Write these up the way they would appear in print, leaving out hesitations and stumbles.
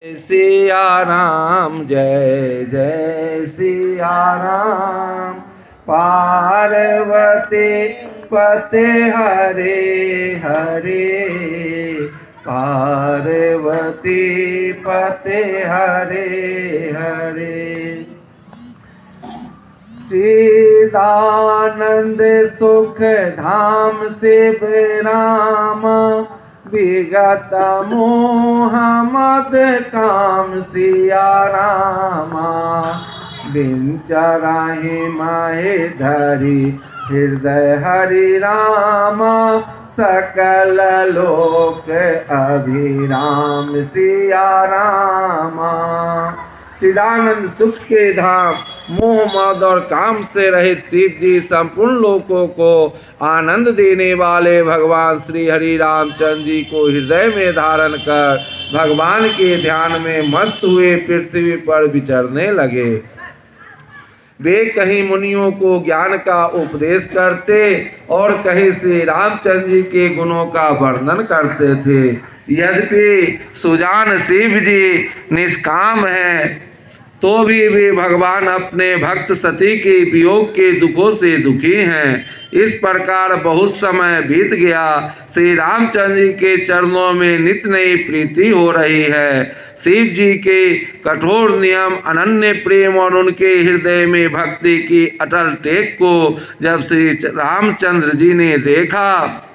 सिया राम जय जय सिया राम। पार्वती पते हरे हरे, पार्वती पते हरे हरे। चिदानंद सुख धाम शिव राम, विगत मोह मद काम सिया रामा। बिंचराहि माहे धरी हृदय हरि रामा, सकल लोक अभिराम सिया रामा। चिदानंद सुख के धाम, मोह मद और काम से रहित शिव जी संपूर्ण लोकों को आनंद देने वाले भगवान श्री हरि रामचंद्र जी को हृदय में धारण कर भगवान के ध्यान में मस्त हुए पृथ्वी पर विचरने लगे। वे कहीं मुनियों को ज्ञान का उपदेश करते और कहीं श्री रामचंद्र जी के गुणों का वर्णन करते थे। यद्यपि सुजान शिव जी निष्काम हैं, तो भी वे भगवान अपने भक्त सती के वियोग के दुखों से दुखी हैं। इस प्रकार बहुत समय बीत गया। श्री रामचंद्र जी के चरणों में नित नई प्रीति हो रही है। शिव जी के कठोर नियम, अनन्य प्रेम और उनके हृदय में भक्ति की अटल टेक को जब श्री रामचंद्र जी ने देखा,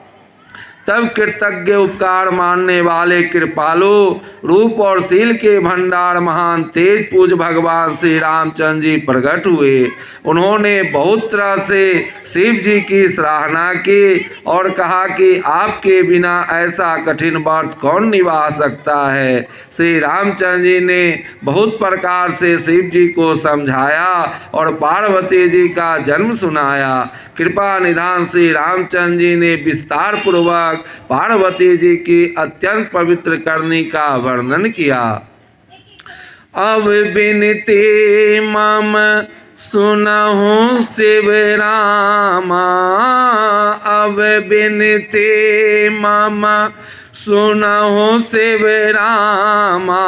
तब कृतज्ञ उपकार मानने वाले कृपालु रूप और शील के भंडार महान तेज पूज भगवान श्री रामचंद्र जी प्रकट हुए। उन्होंने बहुत तरह से शिव जी की सराहना की और कहा कि आपके बिना ऐसा कठिन व्रत कौन निभा सकता है। श्री रामचंद्र जी ने बहुत प्रकार से शिव जी को समझाया और पार्वती जी का जन्म सुनाया। कृपा निधान श्री रामचंद्र जी ने विस्तार पूर्वक पार्वती जी की अत्यंत पवित्र करनी का वर्णन किया। अब बिनती मम सुनहु शिव रामा, अब बिनती मम सुनहु शिव रामा।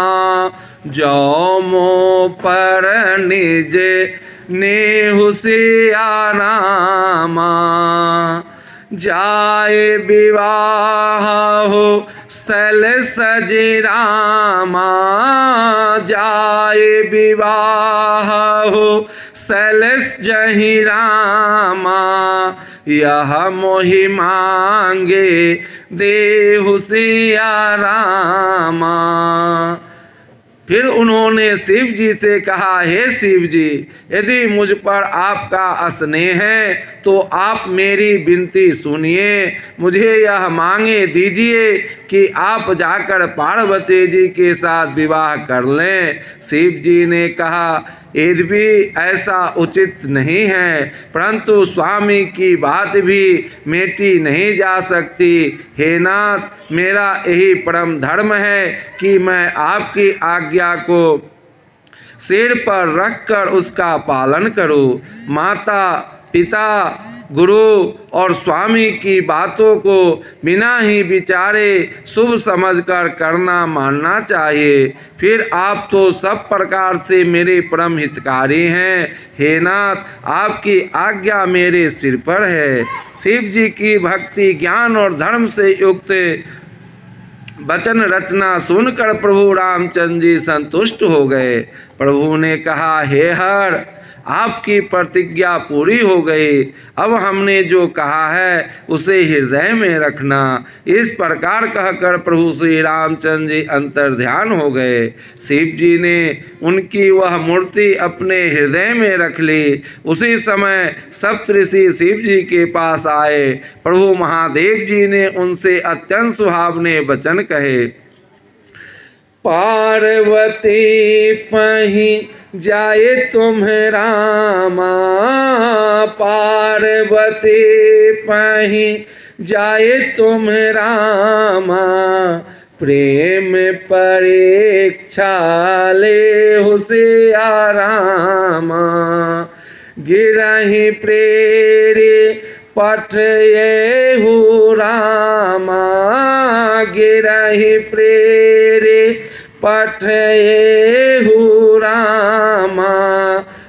जो मो पर निज नेहु सिया रामा, जाए विवाह हो सल सज रामा, जाए विवाह हो सल जहि रामा। यह मोहि मांगे देहु सिया रामा। फिर उन्होंने शिव जी से कहा, हे शिव जी, यदि मुझ पर आपका स्नेह है तो आप मेरी विनती सुनिए। मुझे यह मांगे दीजिए कि आप जाकर पार्वती जी के साथ विवाह कर लें। शिव जी ने कहा, यद्यपि ऐसा उचित नहीं है, परंतु स्वामी की बात भी मेटी नहीं जा सकती। हे नाथ, मेरा यही परम धर्म है कि मैं आपकी आज्ञा को सिर पर रखकर उसका पालन करूं। माता, पिता, गुरु और स्वामी की बातों को बिना ही विचारे शुभ समझकर करना मानना चाहिए। फिर आप तो सब प्रकार से मेरे परम हितकारी हैं। हे नाथ, आपकी आज्ञा मेरे सिर पर है। शिव जी की भक्ति, ज्ञान और धर्म से युक्त वचन रचना सुनकर प्रभु रामचंद्र जी संतुष्ट हो गए। प्रभु ने कहा, हे हर, आपकी प्रतिज्ञा पूरी हो गई। अब हमने जो कहा है उसे हृदय में रखना। इस प्रकार कहकर प्रभु श्री रामचंद्र जी अंतर्ध्यान हो गए। शिव जी ने उनकी वह मूर्ति अपने हृदय में रख ली। उसी समय सप्तऋषि शिव जी के पास आए। प्रभु महादेव जी ने उनसे अत्यंत सुहावने वचन कहे। पार्वती पही जाए तुम रामा, पार्वती पही जाए तुम रामा। प्रेम परीक्षा ले हुसिया रामा, गिरहि प्रेरे पठ ये हु रामा, गिरहि प्रेरे पठये रामा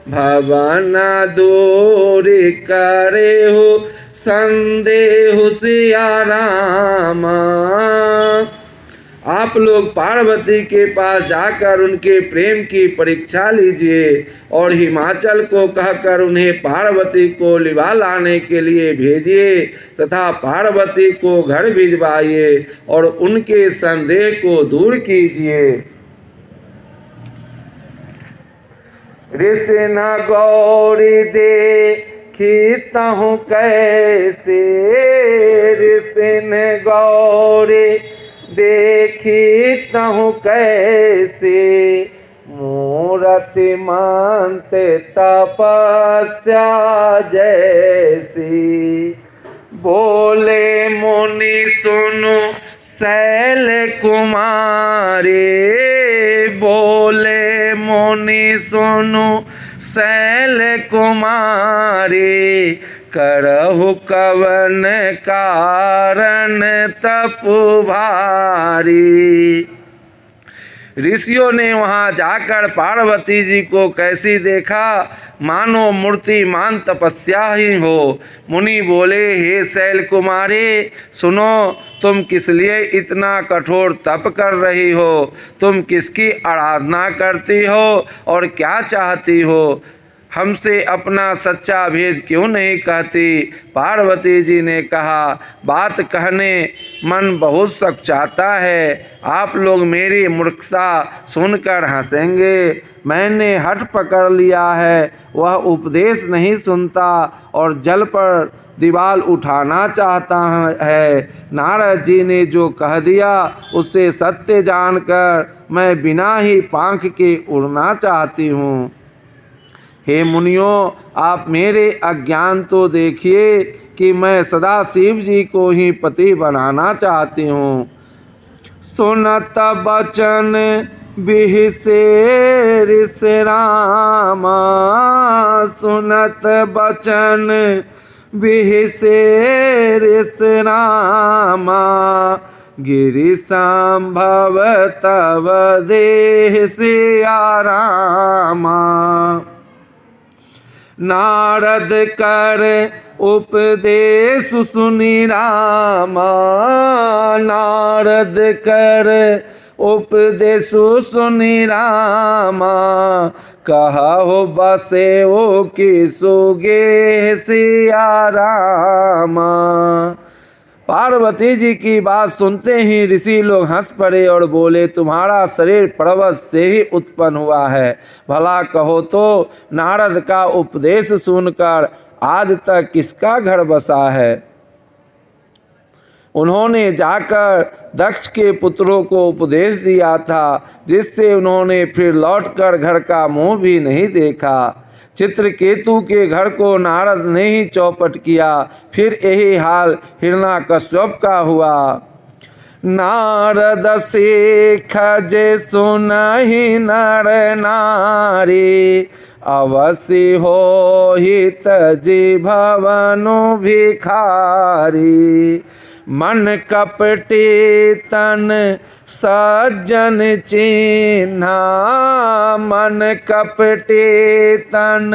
भवन दूर करे हो संदेह सिया रामा। आप लोग पार्वती के पास जाकर उनके प्रेम की परीक्षा लीजिए और हिमाचल को कहकर उन्हें पार्वती को लिवा लाने के लिए भेजिए तथा पार्वती को घर भिजवाइए और उनके संदेह को दूर कीजिए। ऋषिन गौरी देखितहु कैसे, ऋषिन गौरी देखितहु कैसे, मूरति मंत तपस्या जैसी। बोले मुनि सुनो शैल कुमारी, बोले मुनि सुनो शैल कुमारी, करहु कवन कारण तप भारी। ऋषियों ने वहाँ जाकर पार्वती जी को कैसी देखा, मानो मूर्तिमान तपस्या ही हो। मुनि बोले, हे शैल कुमारी सुनो, तुम किस लिए इतना कठोर तप कर रही हो? तुम किसकी आराधना करती हो और क्या चाहती हो? हमसे अपना सच्चा भेद क्यों नहीं कहती? पार्वती जी ने कहा, बात कहने मन बहुत सचाता है। आप लोग मेरी मूर्खता सुनकर हंसेंगे। मैंने हठ पकड़ लिया है, वह उपदेश नहीं सुनता और जल पर दीवार उठाना चाहता है। नारद जी ने जो कह दिया उससे सत्य जानकर मैं बिना ही पांख के उड़ना चाहती हूँ। हे मुनियों, आप मेरे अज्ञान तो देखिए कि मैं सदा शिव जी को ही पति बनाना चाहती हूँ। सुनत बचन बिहसे ऋष रामा, सुनत बचन बिहसे ऋष रामा, गिरि संभव तव देह सिया रामा। नारद कर उपदेश सुनि रामा, नारद कर उपदेश सुनि रामा, कहो बसे ओ कि सुगे सिया रामा। पार्वती जी की बात सुनते ही ऋषि लोग हंस पड़े और बोले, तुम्हारा शरीर पर्वत से ही उत्पन्न हुआ है। भला कहो तो नारद का उपदेश सुनकर आज तक किसका घर बसा है? उन्होंने जाकर दक्ष के पुत्रों को उपदेश दिया था, जिससे उन्होंने फिर लौटकर घर का मुंह भी नहीं देखा। चित्रकेतु के घर को नारद ने ही चौपट किया, फिर यही हाल हिरण्याकश्यप का हुआ। नारद सीख जे सुनहि नर नारी, अवश्य हो हित भवनु भिखारी। मन कपटी तन सज्जन चिन्हा, मन कपटी तन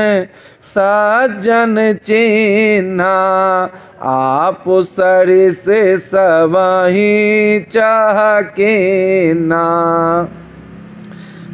सज्जन चिन्हा, आप सरिस सबहि चहकिन्हा।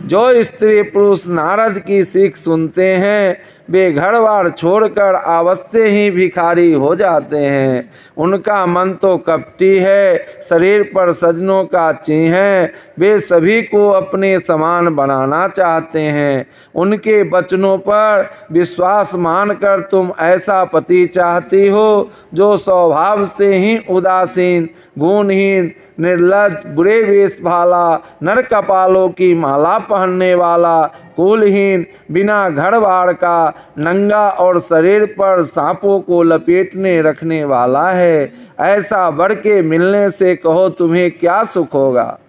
जो स्त्री पुरुष नारद की सीख सुनते हैं वे घर बार छोड़कर अवश्य ही भिखारी हो जाते हैं। उनका मन तो कपटी है, शरीर पर सजनों का चिन्ह है, वे सभी को अपने समान बनाना चाहते हैं। उनके वचनों पर विश्वास मानकर तुम ऐसा पति चाहती हो जो स्वभाव से ही उदासीन, गुणहीन, निर्लज, बुरे वेश वाला, नर कपालों की माला पहनने वाला, कुलहीन, बिना घर बार का, नंगा और शरीर पर सांपों को लपेटने रखने वाला है। ऐसा वर के मिलने से कहो तुम्हें क्या सुख होगा।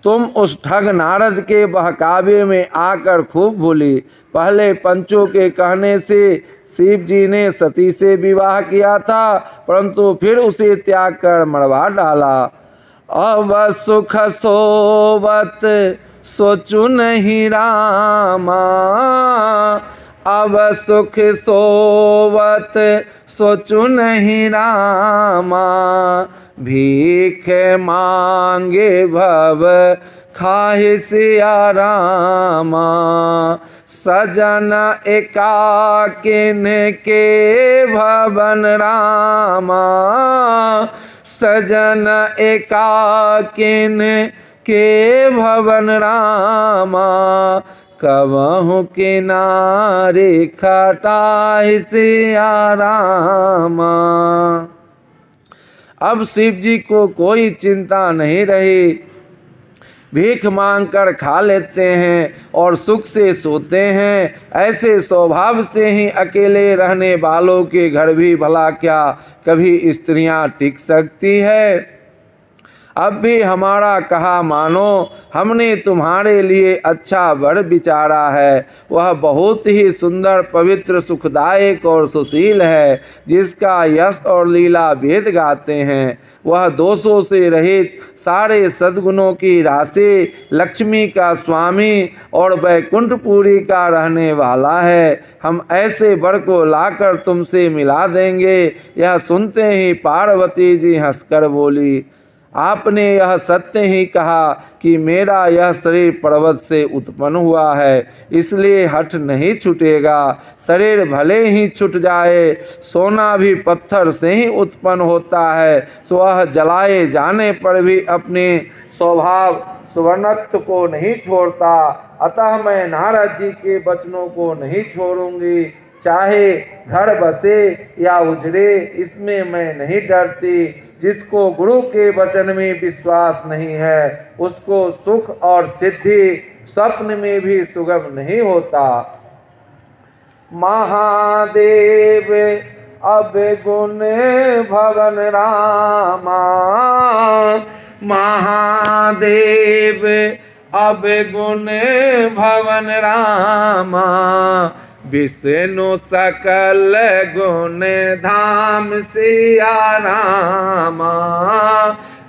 तुम उस ठग नारद के बहकावे में आकर खूब भूली। पहले पंचों के कहने से शिव जी ने सती से विवाह किया था, परंतु फिर उसे त्याग कर मरवा डाला। अब सुख सोवत सोचु नहीं रामा, अब सुख सोवत सोचु नहीं रामा, भीख मांगे भव खाहि सिया रामा, सजन एकाकिन के भवन रामा, सजन एकाकिन के भवन रामा, कबहु किनारे खटाई सिया रामा। अब शिव जी को कोई चिंता नहीं रही, भीख मांगकर खा लेते हैं और सुख से सोते हैं। ऐसे स्वभाव से ही अकेले रहने वालों के घर भी भला क्या कभी स्त्रियां टिक सकती है। अब भी हमारा कहा मानो, हमने तुम्हारे लिए अच्छा वर विचारा है। वह बहुत ही सुंदर, पवित्र, सुखदायक और सुशील है, जिसका यश और लीला वेद गाते हैं। वह दोषों से रहित, सारे सद्गुणों की राशि, लक्ष्मी का स्वामी और वैकुंठपुरी का रहने वाला है। हम ऐसे वर को लाकर तुमसे मिला देंगे। यह सुनते ही पार्वती जी हंसकर बोली, आपने यह सत्य ही कहा कि मेरा यह शरीर पर्वत से उत्पन्न हुआ है, इसलिए हठ नहीं छूटेगा। शरीर भले ही छूट जाए, सोना भी पत्थर से ही उत्पन्न होता है, सो वह जलाए जाने पर भी अपने स्वभाव सुवर्णत्व को नहीं छोड़ता। अतः मैं नारद जी के वचनों को नहीं छोड़ूंगी, चाहे घर बसे या उजड़े, इसमें मैं नहीं डरती। जिसको गुरु के वचन में विश्वास नहीं है, उसको सुख और सिद्धि स्वप्न में भी सुगम नहीं होता। महादेव अब गुण भवन रामा, महादेव अब गुण भवन रामा, विष्णु सकल गुण धाम सिया रामा,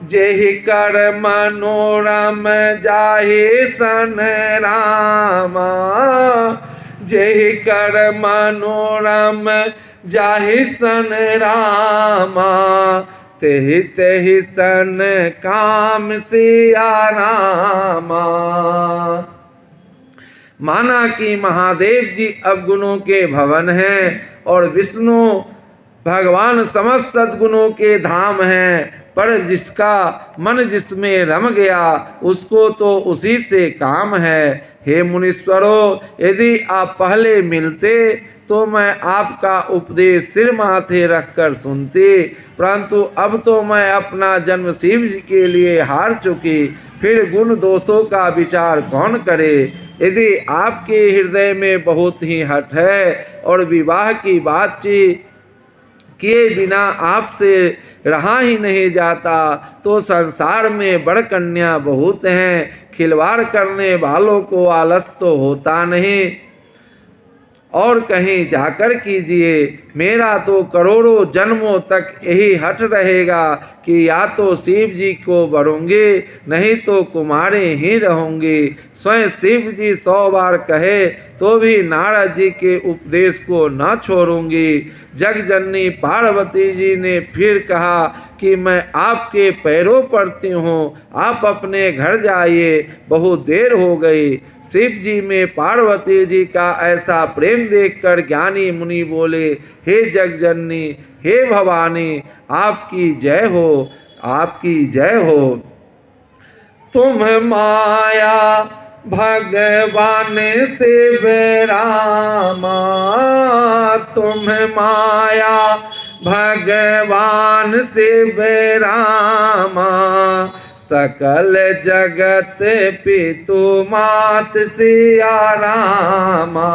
जेहि कर मनोरम जाहि सन रामा, जेहि कर मनोरम जाहि सन रामा, तेहि तेहि सन काम सिया रामा। माना कि महादेव जी अवगुणों के भवन हैं और विष्णु भगवान समस्त सद्गुणों के धाम हैं, पर जिसका मन जिसमें रम गया उसको तो उसी से काम है। हे मुनीश्वरों, यदि आप पहले मिलते तो मैं आपका उपदेश सिर माथे रखकर सुनती, परंतु अब तो मैं अपना जन्म शिव जी के लिए हार चुकी, फिर गुण दोषों का विचार कौन करे। यदि आपके हृदय में बहुत ही हठ है और विवाह की बातचीत किए बिना आपसे रहा ही नहीं जाता, तो संसार में बड़ कन्या बहुत हैं, खिलवाड़ करने वालों को आलस तो होता नहीं। और कहीं जाकर कीजिए, मेरा तो करोड़ों जन्मों तक यही हट रहेगा कि या तो शिव जी को वरूंगी, नहीं तो कुमारी ही रहूंगी। स्वयं शिव जी 100 बार कहे तो भी नारद जी के उपदेश को न छोड़ूंगी। जगजननी पार्वती जी ने फिर कहा कि मैं आपके पैरों पड़ती हूँ, आप अपने घर जाइए, बहुत देर हो गई। शिव जी में पार्वती जी का ऐसा प्रेम देखकर ज्ञानी मुनि बोले, हे जगजननी, हे भवानी, आपकी जय हो, आपकी जय हो। तुम माया भगवान से रामा, तुम माया भगवान से रामा, सकल जगत पितु मात सिया रामा,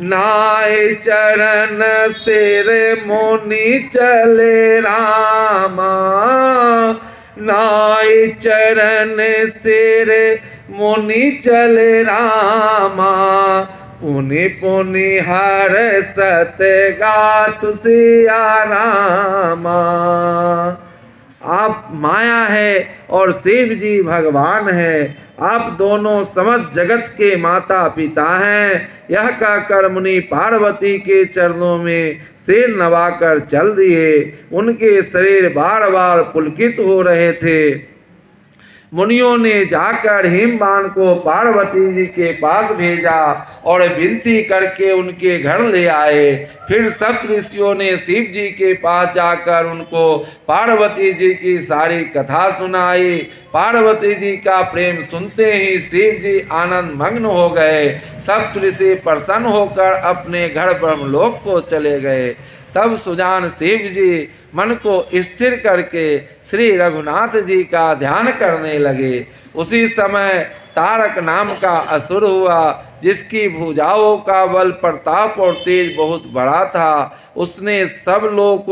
नाय चरण सिर मुनि चले रामा, नाय चरण सिर मुनि चले रामा, पुनि पुनि हर सत गात सिया रामा। आप माया है और शिव जी भगवान है। आप दोनों समस्त जगत के माता पिता हैं। यह कहकर मुनि पार्वती के चरणों में सिर नवाकर चल दिए। उनके शरीर बार बार पुलकित हो रहे थे। मुनियों ने जाकर हिमवान को पार्वती जी के पास भेजा और विनती करके उनके घर ले आए। फिर सप्तऋषियों ने शिव जी के पास जाकर उनको पार्वती जी की सारी कथा सुनाई। पार्वती जी का प्रेम सुनते ही शिव जी आनंद मग्न हो गए। सप्तऋषि प्रसन्न होकर अपने घर ब्रह्मलोक को चले गए। तब सुजान शिव जी मन को स्थिर करके श्री रघुनाथ जी का ध्यान करने लगे। उसी समय तारक नाम का असुर हुआ, जिसकी भुजाओं का बल प्रताप और तेज बहुत बड़ा था। उसने सब लोक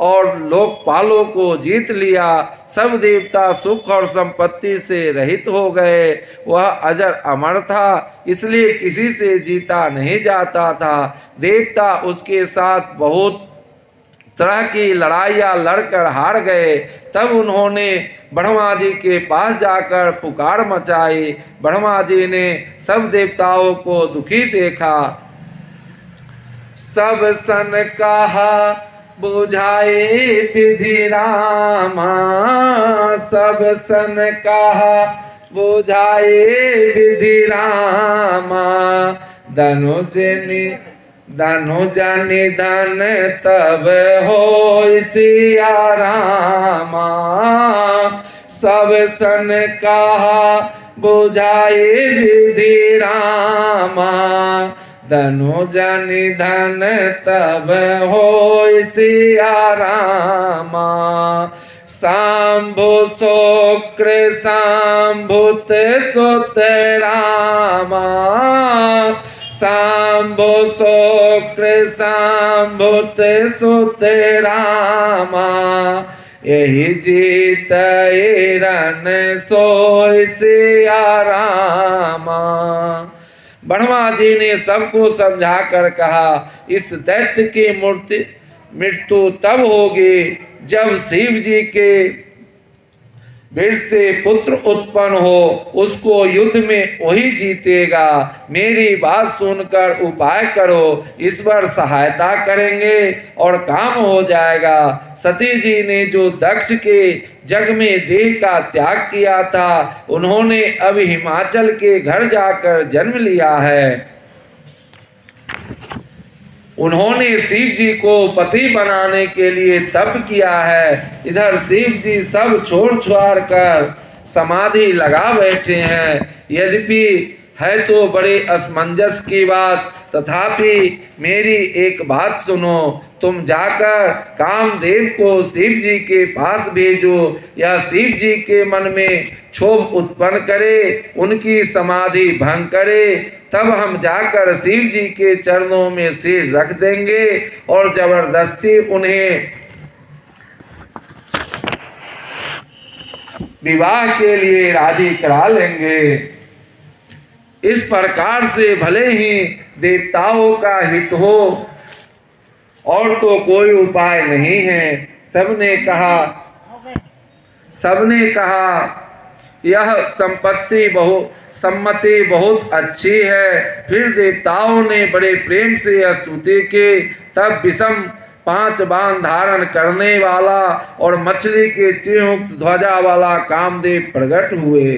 और लोकपालों को जीत लिया। सब देवता सुख और संपत्ति से रहित हो गए। वह अजर अमर था, इसलिए किसी से जीता नहीं जाता था। देवता उसके साथ बहुत तरह की लड़ाइयाँ लड़कर हार गए। तब उन्होंने ब्रह्मा जी के पास जाकर पुकार मचाई। ब्रह्मा जी ने सब देवताओं को दुखी देखा। सब सन कहा बुझाए विधि रामा, सब सन कहा बुझाए विधि रामा। धनुज निधन तब हो सिया रामा, सब सन कहा बुझाए विधि रामा। धनुज निधन तब हो सिया रामा। शांभु शुक्र शांभुत सुत रामा, शांभु शुक्र शांभुत सुत रामा। यही जीत रन सोय सिया रामा। ब्रह्मा जी ने सबको समझाकर कहा, इस दैत्य की मृत्यु तब होगी जब शिव जी के वीर से पुत्र उत्पन्न हो। उसको युद्ध में वही जीतेगा। मेरी बात सुनकर उपाय करो, ईश्वर सहायता करेंगे और काम हो जाएगा। सती जी ने जो दक्ष के जग में देह का त्याग किया था, उन्होंने अब हिमाचल के घर जाकर जन्म लिया है। उन्होंने शिव जी को पति बनाने के लिए तप किया है। इधर शिव जी सब छोड़ छुआर कर समाधि लगा बैठे हैं। यद्यपि है तो बड़े असमंजस की बात, तथापि मेरी एक बात सुनो। तुम जाकर कामदेव को शिव जी के पास भेजो। यह शिव जी के मन में क्षोभ उत्पन्न करे, उनकी समाधि भंग करे। तब हम जाकर शिव जी के चरणों में सिर रख देंगे और जबरदस्ती उन्हें विवाह के लिए राजी करा लेंगे। इस प्रकार से भले ही देवताओं का हित हो, और तो कोई उपाय नहीं है। सबने कहा यह सम्मति बहुत अच्छी है। फिर देवताओं ने बड़े प्रेम से स्तुति की। तब विषम 5 बाण धारण करने वाला और मछली के चिन्ह ध्वजा वाला कामदेव प्रकट हुए।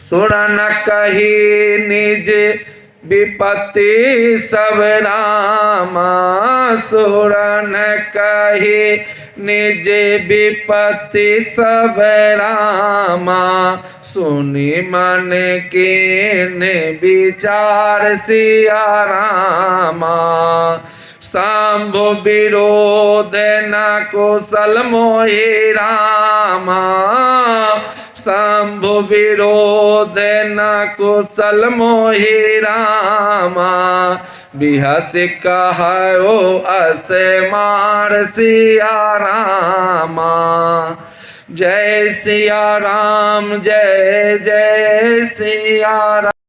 सुरन कही निज विपत्ति सब रामा, सुरन कही निज विपत्ति सब रामा। सुनी मन के विचार सिया रामा। शंभु विरोध न कुशल मोहि रामा, शंभु विरोध न कुशल मोहि रामा। बिहस कहो अस मार सिया रामा। जय सिया राम, जय जय सिया राम।